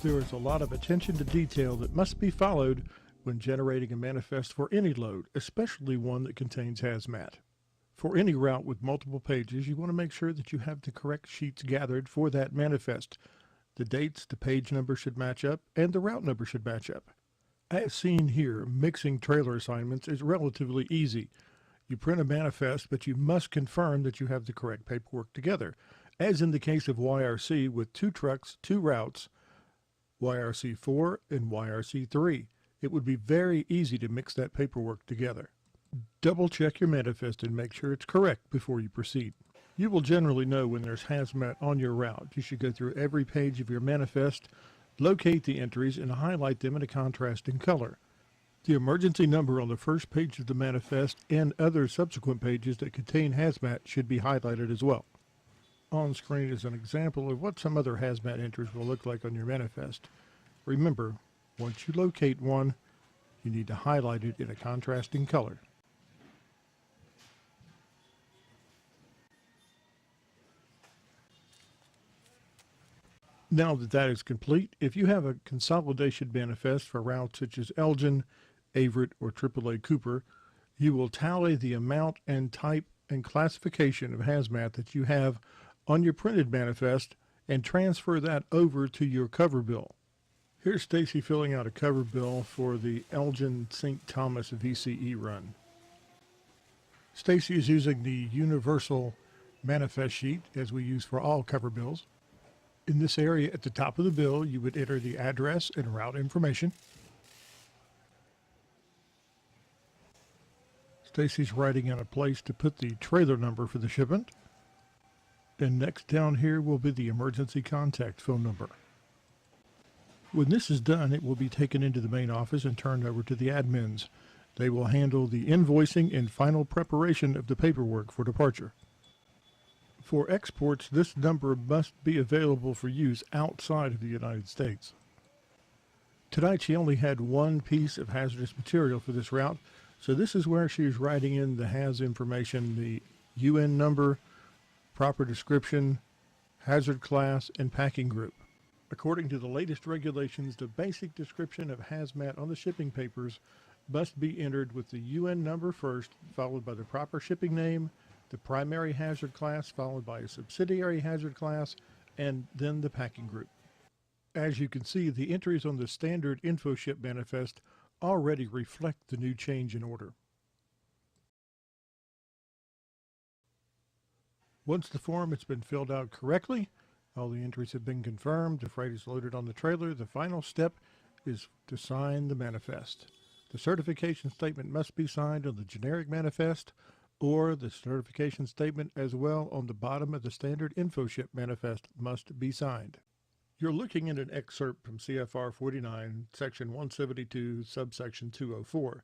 There is a lot of attention to detail that must be followed when generating a manifest for any load, especially one that contains hazmat. For any route with multiple pages, you want to make sure that you have the correct sheets gathered for that manifest. The dates, the page number should match up, and the route number should match up. As seen here, mixing trailer assignments is relatively easy. You print a manifest, but you must confirm that you have the correct paperwork together. As in the case of YRC with 2 trucks, 2 routes, YRC4 and YRC3. It would be very easy to mix that paperwork together. Double check your manifest and make sure it's correct before you proceed. You will generally know when there's hazmat on your route. You should go through every page of your manifest, locate the entries, and highlight them in a contrasting color. The emergency number on the first page of the manifest and other subsequent pages that contain hazmat should be highlighted as well. On screen is an example of what some other hazmat entries will look like on your manifest. Remember, once you locate one, you need to highlight it in a contrasting color. Now that that is complete, if you have a consolidation manifest for routes such as Elgin, Averett, or AAA Cooper, you will tally the amount and type and classification of hazmat that you have on your printed manifest and transfer that over to your cover bill. Here's Stacy filling out a cover bill for the Elgin St. Thomas VCE run. Stacy is using the universal manifest sheet as we use for all cover bills. In this area at the top of the bill, you would enter the address and route information. Stacy's writing in a place to put the trailer number for the shipment. And next down here will be the emergency contact phone number. When this is done, it will be taken into the main office and turned over to the admins. They will handle the invoicing and final preparation of the paperwork for departure. For exports, this number must be available for use outside of the United States. Tonight she only had one piece of hazardous material for this route, so this is where she is writing in the HAZ information, the UN number, proper description, hazard class, and packing group. According to the latest regulations, the basic description of hazmat on the shipping papers must be entered with the UN number first, followed by the proper shipping name, the primary hazard class, followed by a subsidiary hazard class, and then the packing group. As you can see, the entries on the standard InfoShip manifest already reflect the new change in order. Once the form has been filled out correctly, all the entries have been confirmed, the freight is loaded on the trailer, the final step is to sign the manifest. The certification statement must be signed on the generic manifest or the certification statement as well on the bottom of the standard InfoShip manifest must be signed. You're looking at an excerpt from CFR 49, section 172, subsection 204.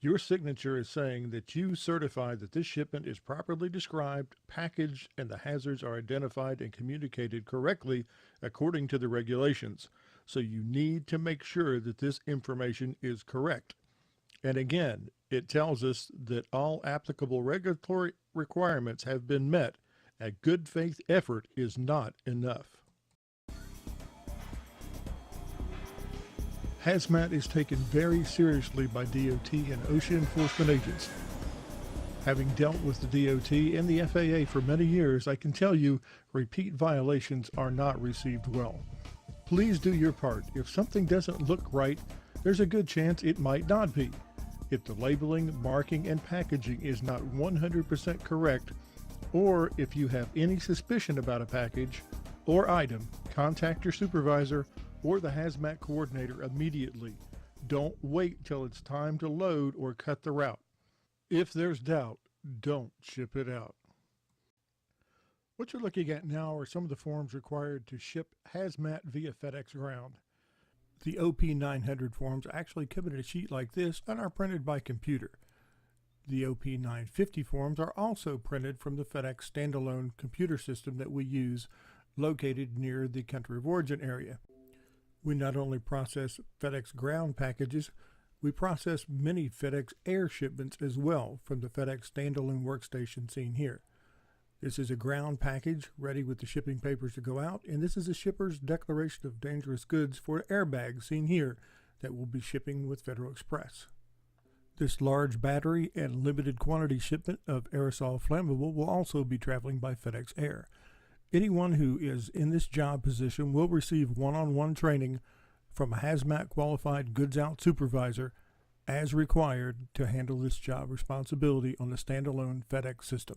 Your signature is saying that you certify that this shipment is properly described, packaged, and the hazards are identified and communicated correctly according to the regulations. So you need to make sure that this information is correct. And again, it tells us that all applicable regulatory requirements have been met. A good faith effort is not enough. Hazmat is taken very seriously by DOT and OSHA enforcement agents. Having dealt with the DOT and the FAA for many years, I can tell you repeat violations are not received well. Please do your part. If something doesn't look right, there's a good chance it might not be. If the labeling, marking, and packaging is not 100% correct, or if you have any suspicion about a package or item, contact your supervisor or the hazmat coordinator immediately. Don't wait till it's time to load or cut the route. If there's doubt, don't ship it out. What you're looking at now are some of the forms required to ship hazmat via FedEx Ground. The OP900 forms actually come in a sheet like this and are printed by computer. The OP950 forms are also printed from the FedEx standalone computer system that we use located near the country of origin area. We not only process FedEx Ground packages, we process many FedEx Air shipments as well from the FedEx standalone workstation seen here. This is a ground package ready with the shipping papers to go out, and this is a shipper's declaration of dangerous goods for airbags seen here that will be shipping with Federal Express. This large battery and limited quantity shipment of aerosol flammable will also be traveling by FedEx Air. Anyone who is in this job position will receive one-on-one training from a hazmat qualified goods out supervisor as required to handle this job responsibility on the standalone FedEx system.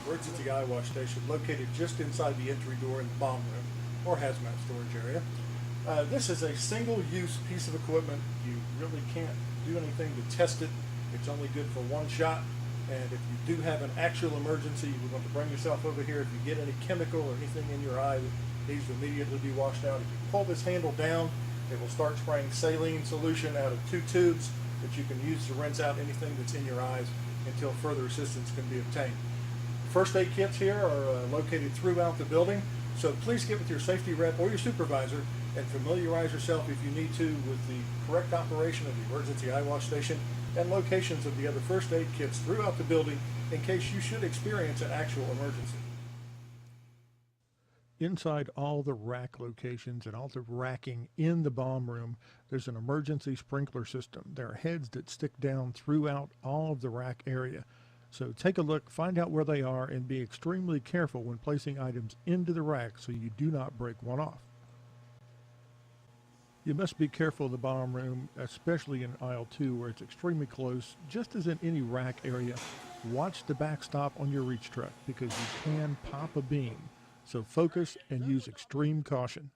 Emergency eye wash station located just inside the entry door in the bomb room or hazmat storage area. This is a single-use piece of equipment. You really can't do anything to test it. It's only good for one shot. And if you do have an actual emergency, you want to bring yourself over here. If you get any chemical or anything in your eye that needs to immediately be washed out, if you pull this handle down, it will start spraying saline solution out of 2 tubes that you can use to rinse out anything that's in your eyes until further assistance can be obtained. First aid kits here are located throughout the building, so please get with your safety rep or your supervisor and familiarize yourself if you need to with the correct operation of the emergency eye wash station and locations of the other first aid kits throughout the building in case you should experience an actual emergency. Inside all the rack locations and all the racking in the bomb room, there's an emergency sprinkler system. There are heads that stick down throughout all of the rack area. So take a look, find out where they are, and be extremely careful when placing items into the rack so you do not break one off. You must be careful in the bomb room, especially in aisle 2 where it's extremely close. Just as in any rack area, watch the backstop on your reach truck because you can pop a beam. So focus and use extreme caution.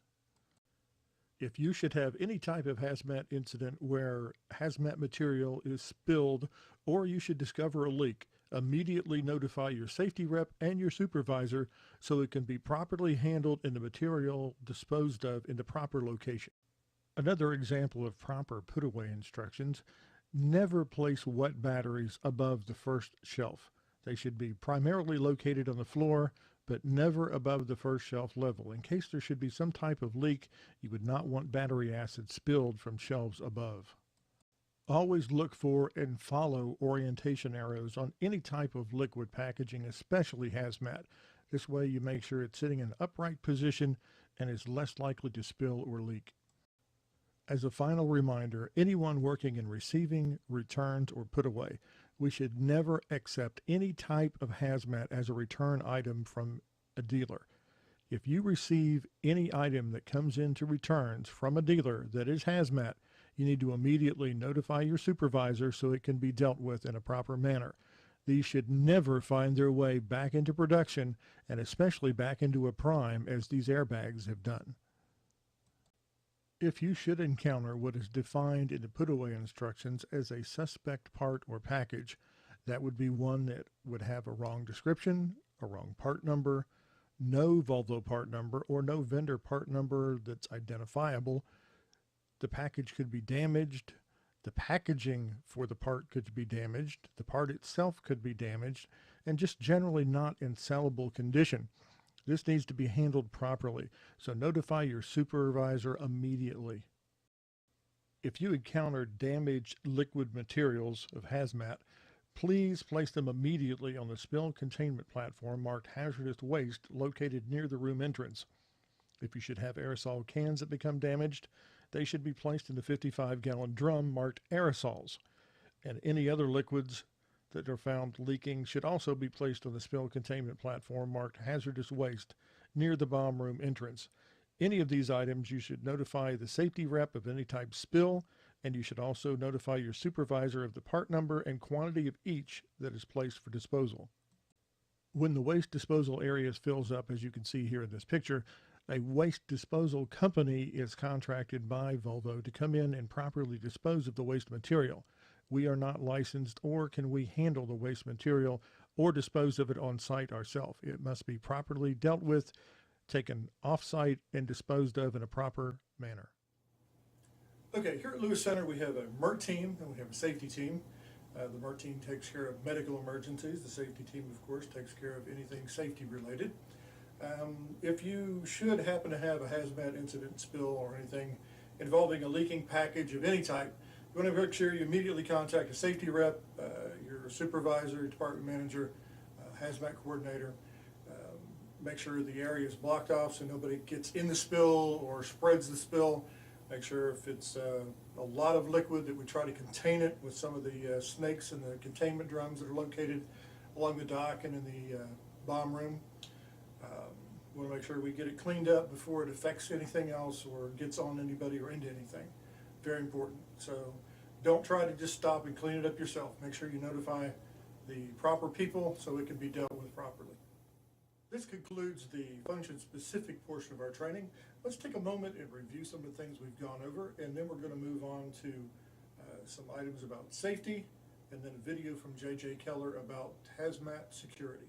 If you should have any type of hazmat incident where hazmat material is spilled or you should discover a leak, immediately notify your safety rep and your supervisor so it can be properly handled and the material disposed of in the proper location. Another example of proper put-away instructions: never place wet batteries above the first shelf. They should be primarily located on the floor, but never above the first shelf level. In case there should be some type of leak, you would not want battery acid spilled from shelves above. Always look for and follow orientation arrows on any type of liquid packaging, especially hazmat. This way you make sure it's sitting in an upright position and is less likely to spill or leak. As a final reminder, anyone working in receiving, returns, or put away, we should never accept any type of hazmat as a return item from a dealer. If you receive any item that comes into returns from a dealer that is hazmat, you need to immediately notify your supervisor so it can be dealt with in a proper manner. These should never find their way back into production, and especially back into a prime as these airbags have done. If you should encounter what is defined in the put-away instructions as a suspect part or package, that would be one that would have a wrong description, a wrong part number, no Volvo part number, or no vendor part number that's identifiable. The package could be damaged, the packaging for the part could be damaged, the part itself could be damaged, and just generally not in sellable condition. This needs to be handled properly, so notify your supervisor immediately. If you encounter damaged liquid materials of hazmat, please place them immediately on the spill containment platform marked hazardous waste located near the room entrance. If you should have aerosol cans that become damaged, they should be placed in the 55-gallon drum marked aerosols, and any other liquids that are found leaking should also be placed on the spill containment platform marked hazardous waste near the bomb room entrance. Any of these items you should notify the safety rep of any type spill, and you should also notify your supervisor of the part number and quantity of each that is placed for disposal. When the waste disposal area fills up, as you can see here in this picture, a waste disposal company is contracted by Volvo to come in and properly dispose of the waste material. We are not licensed, or can we handle the waste material or dispose of it on site ourselves. It must be properly dealt with, taken off site, and disposed of in a proper manner. Okay, here at Lewis Center we have a MERT team and we have a safety team. The MERT team takes care of medical emergencies. The safety team, of course, takes care of anything safety related. If you should happen to have a hazmat incident, spill, or anything involving a leaking package of any type, you want to make sure you immediately contact a safety rep, your supervisor, department manager, hazmat coordinator. Make sure the area is blocked off so nobody gets in the spill or spreads the spill. Make sure if it's a lot of liquid that we try to contain it with some of the snakes and the containment drums that are located along the dock and in the bomb room. We want to make sure we get it cleaned up before it affects anything else or gets on anybody or into anything. Very important. So don't try to just stop and clean it up yourself. Make sure you notify the proper people so it can be dealt with properly. This concludes the function-specific portion of our training. Let's take a moment and review some of the things we've gone over, and then we're going to move on to some items about safety, and then a video from J.J. Keller about hazmat security.